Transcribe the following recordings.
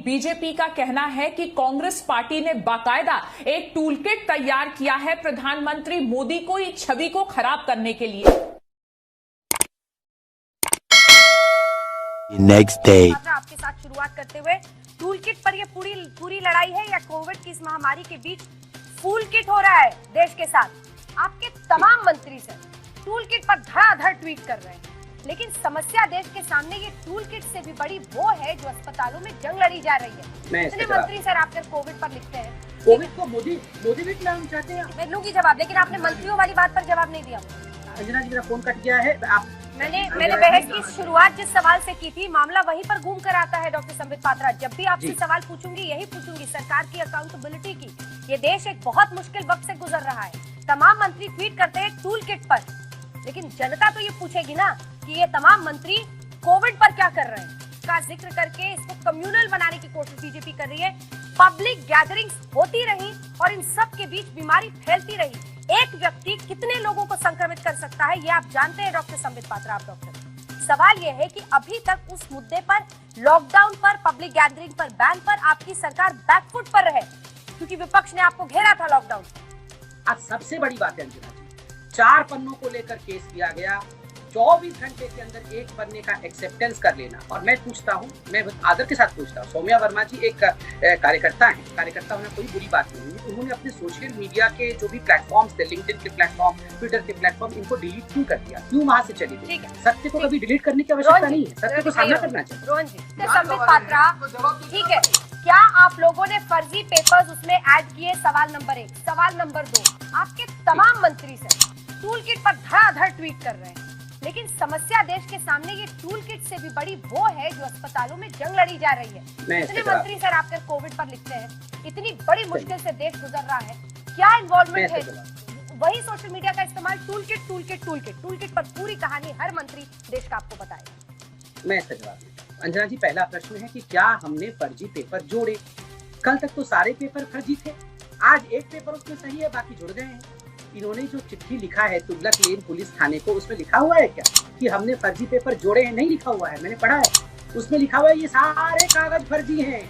BJP का कहना है कि कांग्रेस पार्टी ने बाकायदा एक टूलकिट तैयार किया है प्रधानमंत्री मोदी को छवि को खराब करने के लिए। नेक्स्ट डे आपके साथ शुरुआत करते हुए टूलकिट पर यह पूरी लड़ाई है या कोविड की इस महामारी के बीच फूल किट हो रहा है देश के साथ। आपके तमाम मंत्री सर टूलकिट पर धड़ाधड़ ट्वीट कर रहे हैं, लेकिन समस्या देश के सामने ये टूलकिट से भी बड़ी वो है जो अस्पतालों में जंग लड़ी जा रही है। इतने मंत्री सर आप फिर कोविड पर लिखते हैं, कोविड को मोदी भी लाना चाहते हैं। मैं लूंगी जवाब, लेकिन आपने मंत्रियों वाली बात पर जवाब नहीं दिया। अंजना जी मेरा फोन कट गया है। मैंने बहस की शुरुआत जिस सवाल से की थी, मामला वहीं पर घूम कर आता है डॉक्टर संबित पात्रा। जब भी आपसे सवाल पूछूंगी यही पूछूंगी, सरकार की अकाउंटेबिलिटी की। ये देश एक बहुत मुश्किल वक्त से गुजर रहा है, तमाम मंत्री ट्वीट करते हैं टूल किट पर, लेकिन जनता तो ये पूछेगी ना कि ये तमाम मंत्री कोविड पर क्या कर रहे हैं। का जिक्र करके इसको कम्युनल बनाने की कोशिश बीजेपी कर रही है। पब्लिक गैदरिंग्स होती रही और इन सब के बीच बीमारी फैलती रही। एक व्यक्ति कितने लोगों को संक्रमित कर सकता है ये आप जानते हैं डॉक्टर संबित पात्रा, आप डॉक्टर। सवाल ये है कि अभी तक उस मुद्दे पर, लॉकडाउन पर, पब्लिक गैदरिंग पर, बैन पर आपकी सरकार बैकफुट पर रहे, क्योंकि विपक्ष ने आपको घेरा था लॉकडाउन। आज सबसे बड़ी बात है अंजना जी, 4 पन्नों को लेकर केस किया गया, 24 घंटे के अंदर एक पन्ने का एक्सेप्टेंस कर लेना। और मैं पूछता हूँ, मैं आदर के साथ पूछता हूँ, सौम्या वर्मा जी एक कार्यकर्ता हैं, कार्यकर्ता होना कोई बुरी बात नहीं है। उन्होंने अपने सोशल मीडिया के जो भी प्लेटफॉर्म्स थे, लिंक्डइन के प्लेटफॉर्म, ट्विटर के प्लेटफॉर्म, इनको डिलीट क्यों कर दिया? क्यों वहां से चली गई? सत्य को कभी डिलीट करने की आवश्यकता नहीं है, सत्य को सामना करना चाहिए। रोहन जी, संबित पात्रा, ठीक है, क्या आप लोगों ने फर्जी पेपर्स उसमें ऐड किए? सवाल नंबर 1। सवाल नंबर 2, आपके तमाम मंत्री सर टूल किट पर धड़ाधड़ ट्वीट कर रहे हैं, लेकिन समस्या देश के सामने ये टूल किट से भी बड़ी वो है जो अस्पतालों में जंग लड़ी जा रही है। इतने मंत्री सर आप फिर कोविड पर लिखते हैं, इतनी बड़ी मुश्किल से देश गुजर रहा है, क्या इन्वॉल्वमेंट है? वही सोशल मीडिया का इस्तेमाल, टूल किट पर पूरी कहानी हर मंत्री देश का आपको बताएगा। मैं इसका जवाब देता हूं। अंजना जी, पहला प्रश्न है कि क्या हमने फर्जी पेपर जोड़े? कल तक तो सारे पेपर फर्जी थे, आज एक पेपर उसमें सही है, बाकी जुड़ गए हैं। इन्होंने जो चिट्ठी लिखा है तुगलक लेन पुलिस थाने को, उसमें लिखा हुआ है क्या कि हमने फर्जी पेपर जोड़े हैं? नहीं लिखा हुआ है, मैंने पढ़ा है, उसमें लिखा हुआ है ये सारे कागज फर्जी हैं।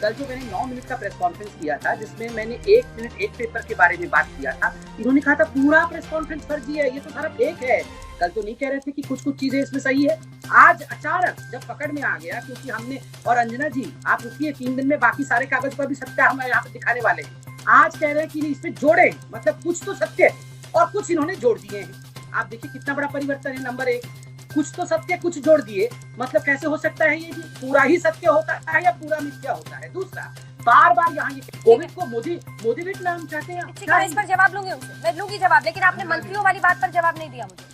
कल जो मैंने 9 मिनट का प्रेस कॉन्फ्रेंस किया था, जिसमें मैंने 1 मिनट एक पेपर के बारे में बात किया था, इन्होंने कहा था पूरा प्रेस कॉन्फ्रेंस फर्जी है, ये तो सारा फेक है। कल तो नहीं कह रहे थे कि कुछ चीजें इसमें सही है। आज अचानक जब पकड़ में आ गया, क्योंकि हमने, और अंजना जी आप रुकिए, 3 दिन में बाकी सारे कागज पर भी सत्य हम यहाँ पे दिखाने वाले हैं। आज कह रहे हैं कि इसमें जोड़े, मतलब कुछ तो सत्य है और कुछ इन्होंने जोड़ दिए हैं। आप देखिए कितना बड़ा परिवर्तन है। नंबर 1, कुछ तो सत्य कुछ जोड़ दिए, मतलब कैसे हो सकता है ये? पूरा ही सत्य होता है या पूरा मिथ्या होता है? दूसरा, बार यहाँ ये कोविड को मोदी भी लाना चाहते हैं। इस पर जवाब लूंगी उनसे, मैं लूंगी जवाब, लेकिन आपने मंत्रियों वाली बात पर जवाब नहीं दिया मुझे,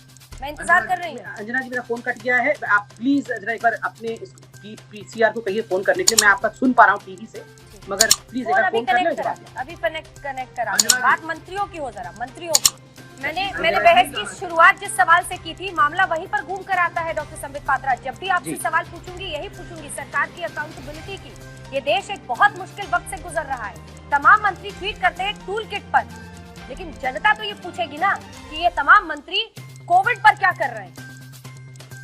मैं इंतजार कर रही हूँ। अंजना जी मेरा फोन कट गया है, आप प्लीज जरा एक बार अपने पीसीआर को कहिए फोन करने के लिए। मैं आपका सुन पा रहा हूँ टीवी से, मगर प्लीज एक बार फोन कर लो। अभी कनेक्ट करा। बात मंत्रियों की हो, जरा मंत्रियों की। मैंने बहस की शुरुआत जिस सवाल से की थी, मामला वहीं पर घूम कर आता है डॉक्टर संबित पात्रा। जब भी आपसे सवाल पूछूंगी यही पूछूंगी, सरकार की अकाउंटेबिलिटी की। ये देश एक बहुत मुश्किल वक्त से गुजर रहा है, तमाम मंत्री ट्वीट करते हैं टूल किट पर, लेकिन जनता तो ये पूछेगी ना कि ये तमाम मंत्री कोविड पर क्या कर रहे हैं।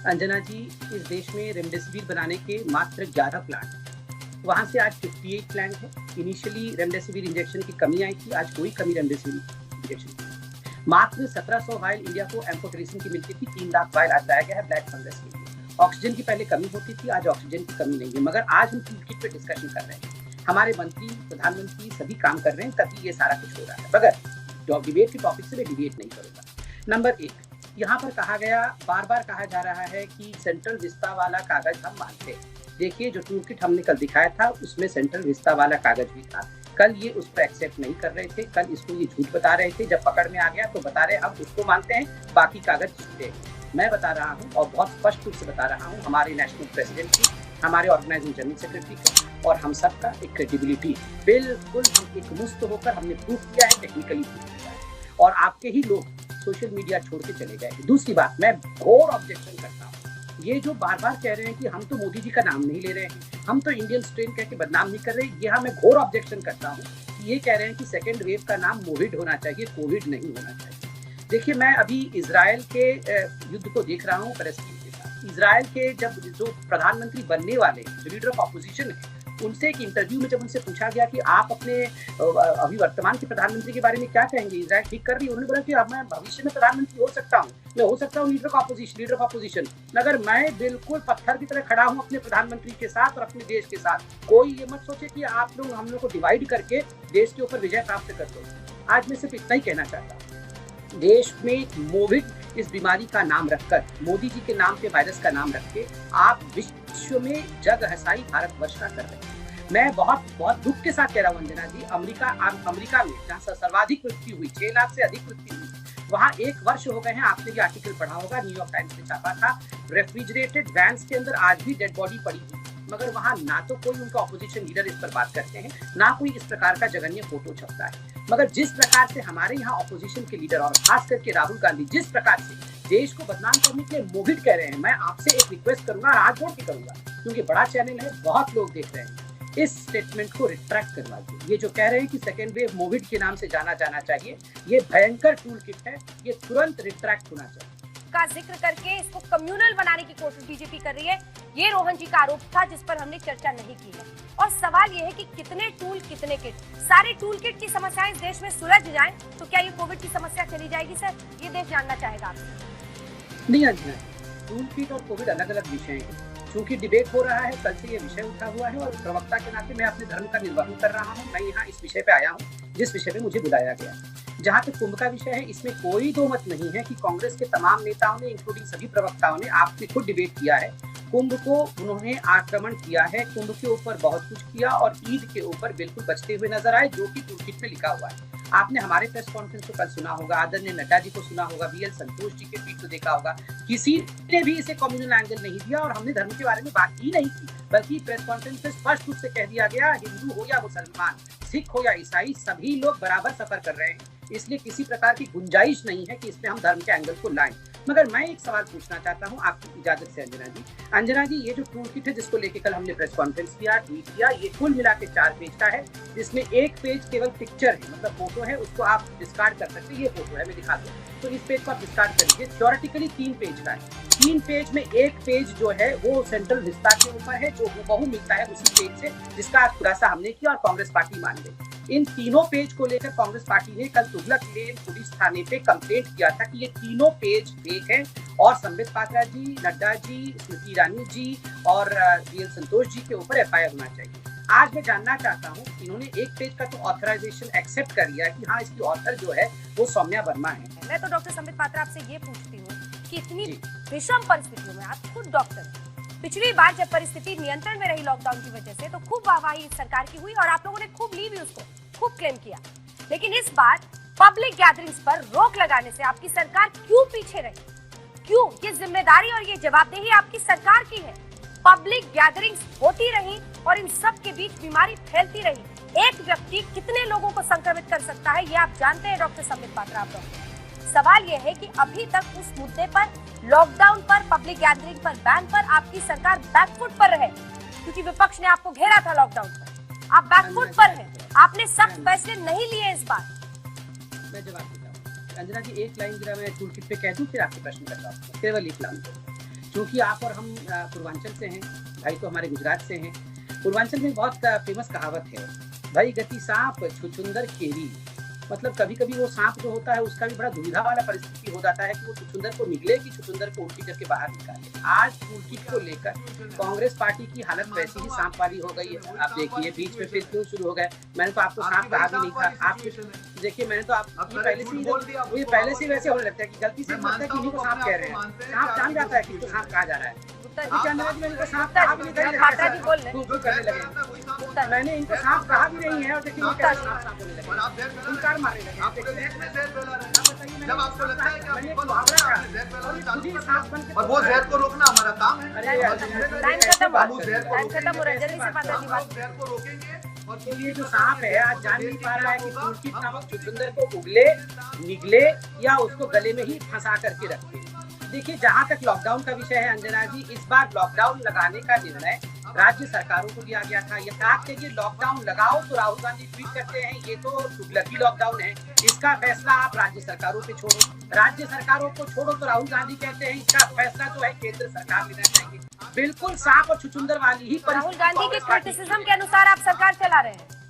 अंजना जी, इस देश में रेमडेसिविर बनाने के मात्र 11 प्लांट, वहां से आज 58 प्लांट है। इनिशियली रेमडेसिविर इंजेक्शन की कमी आई थी, आज कोई कमी रेमडेसिविर इंजेक्शन की। मात्र 1700 वायल इंडिया को एम्फोटेरिसिन की मिलती थी, 3 लाख वायल आज लाया गया है ब्लैक फंगस के लिए। ऑक्सीजन की पहले कमी होती थी, आज ऑक्सीजन की कमी नहीं है। मगर आज हम टूल किट पे डिस्कशन कर रहे हैं, हमारे मंत्री, प्रधानमंत्री सभी काम कर रहे हैं, तभी ये सारा कुछ हो रहा है। मगर डिबेट के टॉपिक से मैं डिबेट नहीं करूंगा। नंबर 1, यहाँ पर कहा गया, बार कहा जा रहा है कि सेंट्रल विस्ता वाला कागज हम मानते हैं। देखिए, जो टूल किट हमने कल दिखाया था उसमें सेंट्रल विस्ता वाला कागज भी था। कल ये उस पर एक्सेप्ट नहीं कर रहे थे, कल इसको ये झूठ बता रहे थे। जब पकड़ में आ गया तो बता रहे अब उसको मानते हैं, बाकी कागज झूठे हैं। मैं बता रहा हूँ और बहुत स्पष्ट रूप से बता रहा हूँ, हमारे नेशनल प्रेसिडेंट की, हमारे ऑर्गेनाइजिंग जनरल सेक्रेटरी की और हम सबका एक क्रेडिबिलिटी, बिल्कुल हम एक मुस्त होकर हमने प्रूफ किया है, टेक्निकली प्रूफ किया है, और आपके ही लोग सोशल मीडिया छोड़ के चले गए। दूसरी बात, मैं घोर ऑब्जेक्शन करता हूँ, ये जो बार कह रहे हैं कि हम तो मोदी जी का नाम नहीं ले रहे हैं, हम तो इंडियन स्ट्रेन कह के बदनाम नहीं कर रहे, यहाँ मैं घोर ऑब्जेक्शन करता हूँ। ये कह रहे हैं कि सेकेंड वेव का नाम मोविड होना चाहिए, कोविड नहीं होना चाहिए। देखिए, मैं अभी इजराइल के युद्ध को देख रहा हूँ पैलेस्टीन के साथ। इजराइल के जो प्रधानमंत्री बनने वाले, जो लीडर ऑफ अपोजिशन है, उनसे एक इंटरव्यू में जब उनसे पूछा गया कि आप अपने अभी वर्तमान के प्रधानमंत्री के बारे में क्या कहेंगे, इजराइल ठीक कर रही है, उन्होंने बोला कि अब मैं भविष्य में प्रधानमंत्री हो सकता हूँ, मैं हो सकता हूँ लीडर ऑफ अपोजिशन, मगर मैं बिल्कुल पत्थर की तरह खड़ा हूँ अपने प्रधानमंत्री के साथ और अपने देश के साथ। कोई ये मत सोचे कि आप लोग हम लोग को डिवाइड करके देश के ऊपर विजय प्राप्त कर दो। आज मैं सिर्फ इतना ही कहना चाहता हूँ, देश में कोविड इस बीमारी का नाम रखकर, मोदी जी के नाम पे वायरस का नाम रख के आप विश्व में जग हसाई भारतवर्ष का कर रहे हैं। मैं बहुत बहुत दुख के साथ कह रहा हूँ अंजना जी, अमेरिका में जहाँ सर्वाधिक मृत्यु हुई, 6 लाख से अधिक मृत्यु हुई, वहाँ 1 वर्ष हो गए हैं। आपने ये आर्टिकल पढ़ा होगा, न्यूयॉर्क टाइम्स ने छापा था, रेफ्रिजरेटेड वैन्स के अंदर आज भी डेड बॉडी पड़ी हुई, मगर वहाँ ना तो कोई उनका ऑपोजिशन लीडर इस पर बात करते हैं, ना कोई इस प्रकार का जघन्य फोटो छपता है। मगर जिस प्रकार से हमारे यहाँ ऑपोजिशन के लीडर और खास करके राहुल गांधी जिस प्रकार से देश को बदनाम करने के लिए मोविड कह रहे हैं, मैं आपसे एक रिक्वेस्ट करूंगा, हाथ जोड़ के करूंगा, क्योंकि बड़ा चैनल है, बहुत लोग देख रहे हैं, इस स्टेटमेंट को रिट्रैक्ट करवाइए। ये जो कह रहे हैं कि सेकेंड वेव मोविड के नाम से जाना जाना चाहिए, ये भयंकर टूल किट है, ये तुरंत रिट्रैक्ट होना चाहिए। का जिक्र करके इसको कम्युनल बनाने की कोशिश बीजेपी कर रही है, ये रोहन जी का आरोप था जिस पर हमने चर्चा नहीं की है। और सवाल ये है कि कितने टूल कितने किट, सारे टूल किट की समस्याएं इस देश में सुलझ जाएं तो क्या ये कोविड की समस्या चली जाएगी सर? ये देश जानना चाहेगा आपसे। नहीं अंजना, टूल किट और कोविड अलग अलग विषय हैं। चूंकि डिबेट हो रहा है, कल से ये विषय उठा हुआ है और प्रवक्ता के नाते मैं अपने धर्म का निर्वहन कर रहा हूँ। मैं यहाँ इस विषय पे आया हूँ जिस विषय पे मुझे बुलाया गया। जहाँ तक कुंभ का विषय है, इसमें कोई दो मत नहीं है कि कांग्रेस के तमाम नेताओं ने, इंक्लूडिंग सभी प्रवक्ताओं ने, आपने खुद डिबेट किया है, कुंभ को उन्होंने आक्रमण किया है, कुंभ के ऊपर बहुत कुछ किया और ईद के ऊपर बिल्कुल बचते हुए नजर आए, जो कि टूलकिट में लिखा हुआ है। आपने हमारे प्रेस कॉन्फ्रेंस को कल सुना होगा, आदरणीय नड्डा जी को सुना होगा, बीएल संतोष जी के ट्वीट को देखा होगा, किसी ने भी इसे कम्युनल एंगल नहीं दिया और हमने धर्म के बारे में बात ही नहीं की, बल्कि प्रेस कॉन्फ्रेंस में स्पष्ट रूप से कह दिया गया, हिंदू हो या मुसलमान, सिख हो या ईसाई, सभी लोग बराबर सफर कर रहे हैं, इसलिए किसी प्रकार की गुंजाइश नहीं है कि इसमें हम धर्म के एंगल को लाएं। मगर मैं एक सवाल पूछना चाहता हूं आपकी इजाजत से अंजना जी, ये जो टूल किट है जिसको लेके कल हमने प्रेस कॉन्फ्रेंस किया, ट्वीट किया, ये कुल मिला के 4 पेज का है, जिसमें एक पेज केवल पिक्चर है, मतलब फोटो है, उसको आप डिस्कार्ड कर सकते हैं। ये फोटो है, मैं दिखा दूं, तो इस पेज को आप डिस्कार्ड कर लीजिए। थ्योरेटिकली 3 पेज का है, 3 पेज में एक पेज जो है वो सेंट्रल विस्तार के ऊपर है, जो बहु मिलता है उसी पेज से, जिसका खुलासा हमने किया और कांग्रेस पार्टी मान गई। इन तीनों पेज को लेकर कांग्रेस पार्टी ने कल तुगलक लेन पुलिस थाने पे कंप्लेंट किया था कि ये तीनों पेज फेक हैं और संबित पात्रा जी, नड्डा जी, स्मृति ईरानी जी और बीएल संतोष जी के ऊपर एफआईआर होना चाहिए। आज मैं जानना चाहता हूँ, इन्होंने एक पेज का तो ऑथराइजेशन एक्सेप्ट कर लिया कि हाँ, इसकी ऑथर जो है वो सौम्या वर्मा है। मैं तो डॉक्टर संबित पात्रा आपसे ये पूछती हूँ कि इतनी विषम परिस्थितियों में, आप खुद डॉक्टर हैं, पिछली बार जब परिस्थिति नियंत्रण में रही लॉकडाउन की वजह से, तो खूब वाहवाही सरकार की हुई और आप लोगों ने खूब ली भी, उसको खूब क्लेम किया, लेकिन इस बार पब्लिक गैदरिंग्स पर रोक लगाने से आपकी सरकार क्यों पीछे रही? क्यों? ये जिम्मेदारी और ये जवाबदेही आपकी सरकार की है। पब्लिक गैदरिंग्स होती रही और इन सब के बीच बीमारी फैलती रही। एक व्यक्ति कितने लोगों को संक्रमित कर सकता है, ये आप जानते हैं डॉक्टर संबित पात्रा। आप सवाल यह है कि अभी तक उस मुद्दे पर, लॉकडाउन पर, पब्लिक गैदरिंग पर, बैन पर आपकी सरकार बैकफुट पर रहे, क्योंकि विपक्ष ने आपको घेरा था लॉकडाउन पर। आप बैकफुट पर हैं, आपने सख्त फैसले नहीं लिए इस बार। मैं जवाब देता हूँ अंजना जी, एक लाइन जरा मैं टूल किट पे कह दूं, फिर आपके प्रश्न का जवाब केवल एक लाइन। क्योंकि आप और हम पूर्वांचल से हैं, भाई तो हमारे गुजरात से हैं। पूर्वांचल में बहुत फेमस कहावत है, भाई गति सांप छुछुंदर खेरी, मतलब कभी कभी वो सांप जो होता है उसका भी बड़ा दुविधा वाला परिस्थिति हो जाता है कि वो छुछुंदर को निकले कि छुछुंदर को उल्टी करके बाहर निकाले। आज टूल किट को लेकर कांग्रेस पार्टी की हालत वैसी ही सांप वाली हो गई है। आप देखिए बीच में फिर क्यों शुरू हो गए, मैंने तो आपको सांप कहा भी नहीं था। आप देखिए, मैंने तो आप ये पहले से वैसे होने लगता है कि गलती से लगता है कि इन्हीं को सांप कह रहे हैं। सांप जान जाता है कि इसको सांप कहा जा रहा है। मैंने इनको सांप कहा भी नहीं है और देखिए इनकार मारे लगे। जब आपको लगता है कि और वो जहर को रोकना हमारा काम है। जहर को रोकेंगे। और ये जो सांप है आज जान नहीं पा रहा है कि टूलकिट नामक छुछुंदर को उगले, निगले या उसको गले में ही फंसा करके रखे। देखिए, जहाँ तक लॉकडाउन का विषय है अंजना जी, इस बार लॉकडाउन लगाने का निर्णय राज्य सरकारों को दिया गया था। ये कहा कि लॉकडाउन लगाओ, तो राहुल गांधी ट्वीट करते हैं ये तो तुगलकी लॉकडाउन है, इसका फैसला आप राज्य सरकारों पे छोड़ो। राज्य सरकारों को छोड़ो तो राहुल गांधी कहते हैं इसका फैसला जो है केंद्र सरकार लेना चाहिए। बिल्कुल सांप और छुछुंदर वाली ही राहुल गांधी के क्रिटिसिज्म के अनुसार आप सरकार चला रहे हैं।